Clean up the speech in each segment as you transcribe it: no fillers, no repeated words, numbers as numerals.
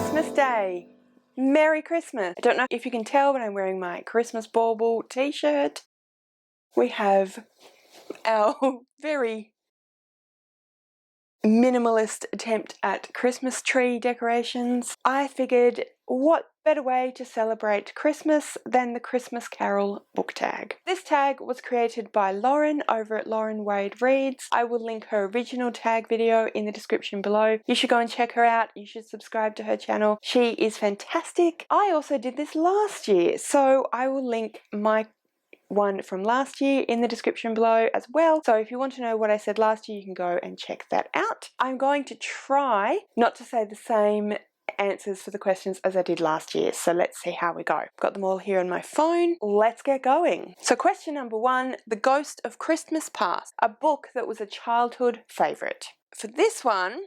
Christmas Day. Merry Christmas. I don't know if you can tell, but I'm wearing my Christmas bauble t-shirt. We have our very minimalist attempt at Christmas tree decorations. I figured, what better way to celebrate Christmas than the Christmas Carol book tag. This tag was created by Lauren over at Lauren Wade Reads. I will link her original tag video in the description below. You should go and check her out. You should subscribe to her channel. She is fantastic. I also did this last year, so I will link my one from last year in the description below as well. So if you want to know what I said last year, you can go and check that out. I'm going to try not to say the same answers for the questions as I did last year, so let's see how we go. Got them all here on my phone. Let's get going. So question number 1, The Ghost of Christmas Past, a book that was a childhood favourite. For this one,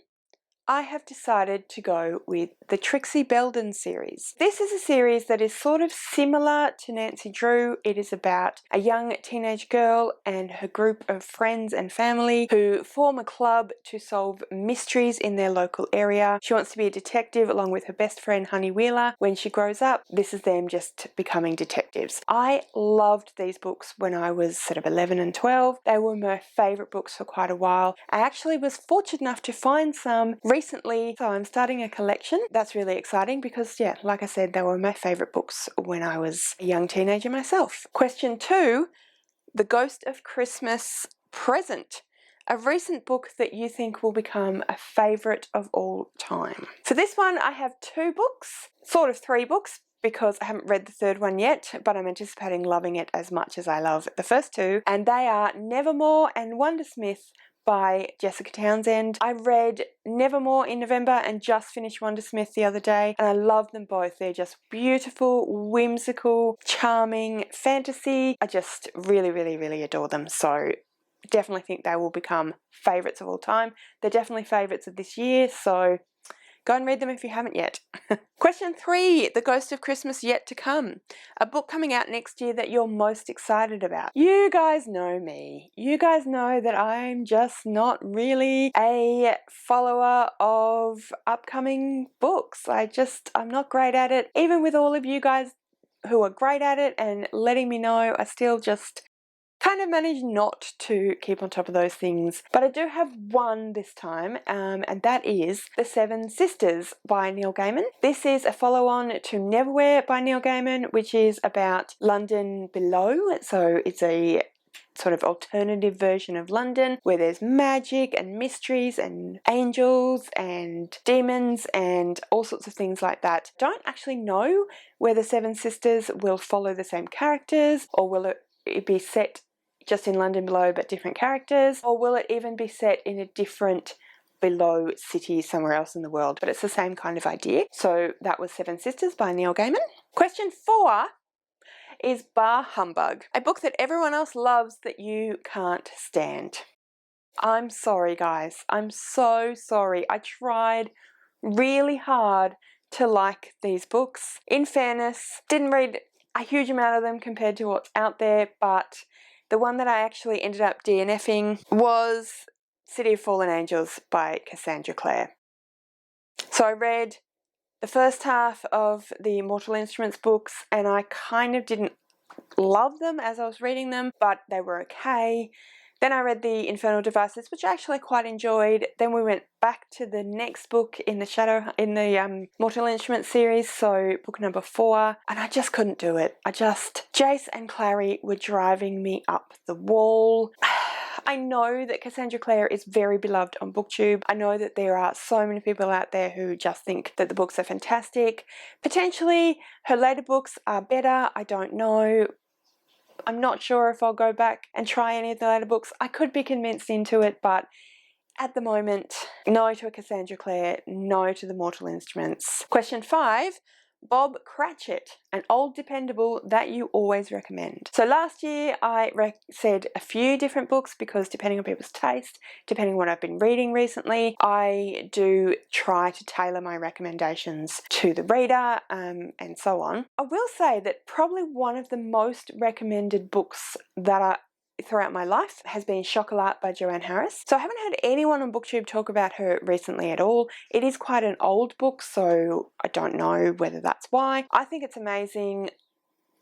I have decided to go with the Trixie Belden series. This is a series that is sort of similar to Nancy Drew. It is about a young teenage girl and her group of friends and family who form a club to solve mysteries in their local area. She wants to be a detective along with her best friend Honey Wheeler. When she grows up, this is them just becoming detectives. I loved these books when I was sort of 11 and 12. They were my favourite books for quite a while. I actually was fortunate enough to find some recently, so I'm starting a collection. That's really exciting because, yeah, like I said, they were my favourite books when I was a young teenager myself. Question 2, The Ghost of Christmas Present, a recent book that you think will become a favourite of all time. For this one, I have 2 books, sort of 3 books, because I haven't read the third one yet, but I'm anticipating loving it as much as I love the first 2, and they are Nevermore and Wondersmith by Jessica Townsend. I read Nevermore in November and just finished Wondersmith the other day, and I love them both. They're just beautiful, whimsical, charming fantasy. I just really, really, really adore them. So definitely think they will become favourites of all time. They're definitely favourites of this year, so go and read them if you haven't yet. Question 3, The Ghost of Christmas Yet to Come, a book coming out next year that you're most excited about. You guys know me. You guys know that I'm just not really a follower of upcoming books. I'm not great at it. Even with all of you guys who are great at it and letting me know, I still just kind of manage not to keep on top of those things. But I do have one this time, and that is The Seven Sisters by Neil Gaiman. This is a follow-on to Neverwhere by Neil Gaiman, which is about London below. So it's a sort of alternative version of London where there's magic and mysteries and angels and demons and all sorts of things like that. Don't actually know whether Seven Sisters will follow the same characters, or will it be set just in London below but different characters, or will it even be set in a different below city somewhere else in the world? But it's the same kind of idea. So that was Seven Sisters by Neil Gaiman. Question 4 is Bar Humbug, a book that everyone else loves that you can't stand. I'm sorry, guys. I'm so sorry. I tried really hard to like these books. In fairness, didn't read a huge amount of them compared to what's out there, but the one that I actually ended up DNFing was City of Fallen Angels by Cassandra Clare. So I read the first half of the Mortal Instruments books and I kind of didn't love them as I was reading them, but they were okay. Then I read the Infernal Devices, which I actually quite enjoyed. Then we went back to the next book in the Mortal Instruments series, so book number 4, and I just couldn't do it. Jace and Clary were driving me up the wall. I know that Cassandra Clare is very beloved on BookTube. I know that there are so many people out there who just think that the books are fantastic. Potentially her later books are better, I don't know. I'm not sure if I'll go back and try any of the later books. I could be convinced into it, but at the moment, no to a Cassandra Clare, no to the Mortal Instruments. Question 5, Bob Cratchit, an old dependable that you always recommend. So last year I said a few different books because depending on people's taste, depending on what I've been reading recently, I do try to tailor my recommendations to the reader and so on. I will say that probably one of the most recommended books that throughout my life has been Chocolat by Joanne Harris. So I haven't heard anyone on BookTube talk about her recently at all. It is quite an old book, so I don't know whether that's why. I think it's amazing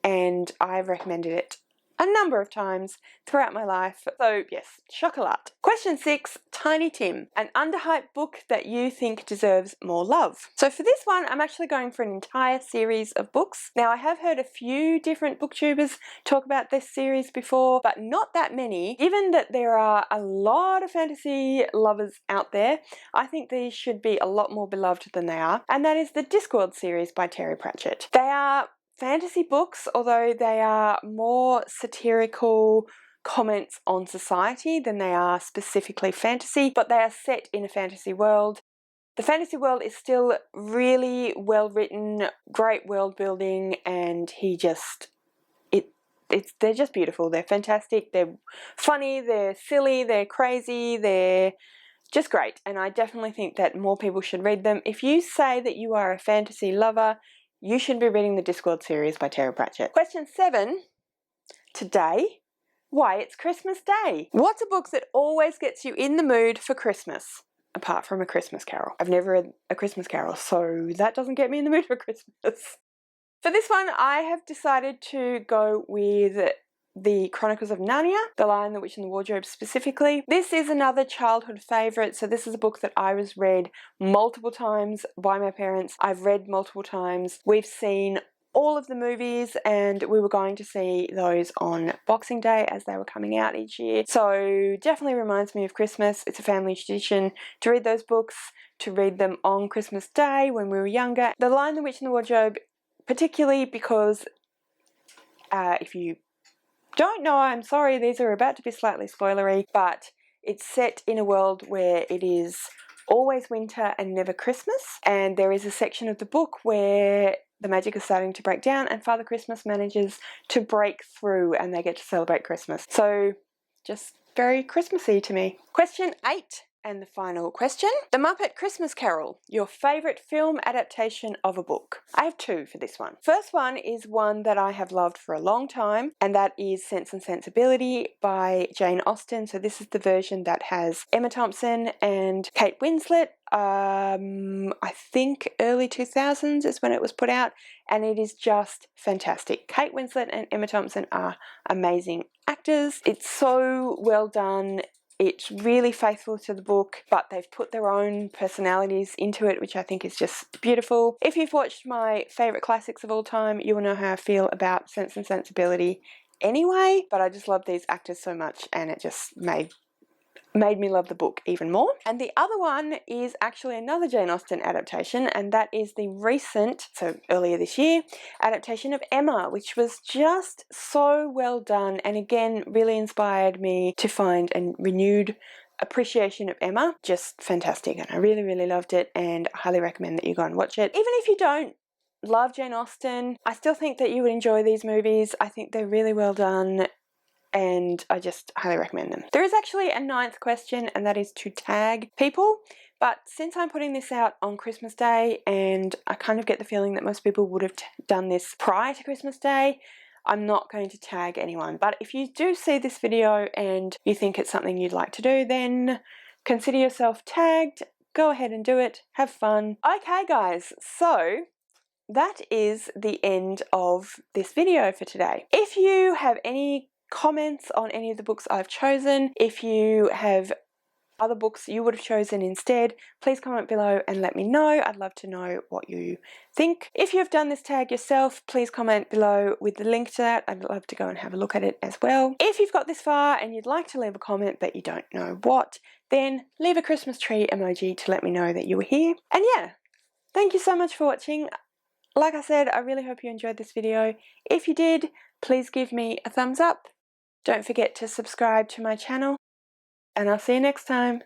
and I've recommended it a number of times throughout my life. So yes, Chocolat. Question 6, Tiny Tim, an underhyped book that you think deserves more love. So for this one, I'm actually going for an entire series of books. Now I have heard a few different booktubers talk about this series before, but not that many. Given that there are a lot of fantasy lovers out there, I think these should be a lot more beloved than they are, and that is the Discworld series by Terry Pratchett. They are fantasy books, although they are more satirical comments on society than they are specifically fantasy, but they are set in a fantasy world. The fantasy world is still really well written, great world building, and they're just beautiful. They're fantastic, they're funny, they're silly, they're crazy, they're just great, and I definitely think that more people should read them. If you say that you are a fantasy lover, you should be reading the Discworld series by Terry Pratchett. Question 7, today, why it's Christmas Day. What's a book that always gets you in the mood for Christmas, apart from A Christmas Carol? I've never read A Christmas Carol, so that doesn't get me in the mood for Christmas. For this one, I have decided to go with The Chronicles of Narnia, The Lion, the Witch and the Wardrobe specifically. This is another childhood favourite, so this is a book that I was read multiple times by my parents. I've read multiple times. We've seen all of the movies and we were going to see those on Boxing Day as they were coming out each year. So definitely reminds me of Christmas. It's a family tradition to read those books, to read them on Christmas Day when we were younger. The Lion, the Witch and the Wardrobe, particularly because if you don't know, I'm sorry, these are about to be slightly spoilery, but it's set in a world where it is always winter and never Christmas, and there is a section of the book where the magic is starting to break down and Father Christmas manages to break through and they get to celebrate Christmas. So just very Christmassy to me. Question 8. And the final question, The Muppet Christmas Carol, your favourite film adaptation of a book. I have 2 for this one. First one is one that I have loved for a long time, and that is Sense and Sensibility by Jane Austen. So this is the version that has Emma Thompson and Kate Winslet. I think early 2000s is when it was put out, and it is just fantastic. Kate Winslet and Emma Thompson are amazing actors. It's so well done. It's really faithful to the book, but they've put their own personalities into it, which I think is just beautiful. If you've watched my favourite classics of all time, you will know how I feel about Sense and Sensibility anyway, but I just love these actors so much and it just made me love the book even more. And the other one is actually another Jane Austen adaptation, and that is the recent, so earlier this year, adaptation of Emma, which was just so well done and again really inspired me to find a renewed appreciation of Emma. Just fantastic, and I really, really loved it, and I highly recommend that you go and watch it. Even if you don't love Jane Austen, I still think that you would enjoy these movies. I think they're really well done, and I just highly recommend them. There is actually a 9th question, and that is to tag people, but since I'm putting this out on Christmas Day and I kind of get the feeling that most people would have done this prior to Christmas Day, I'm not going to tag anyone. But if you do see this video and you think it's something you'd like to do, then consider yourself tagged. Go ahead and do it. Have fun. Okay guys, so that is the end of this video for today. If you have any comments on any of the books I've chosen, if you have other books you would have chosen instead, please comment below and let me know. I'd love to know what you think. If you've done this tag yourself, please comment below with the link to that. I'd love to go and have a look at it as well. If you've got this far and you'd like to leave a comment but you don't know what, then leave a Christmas tree emoji to let me know that you were here. And yeah, thank you so much for watching. Like I said, I really hope you enjoyed this video. If you did, please give me a thumbs up. Don't forget to subscribe to my channel, and I'll see you next time.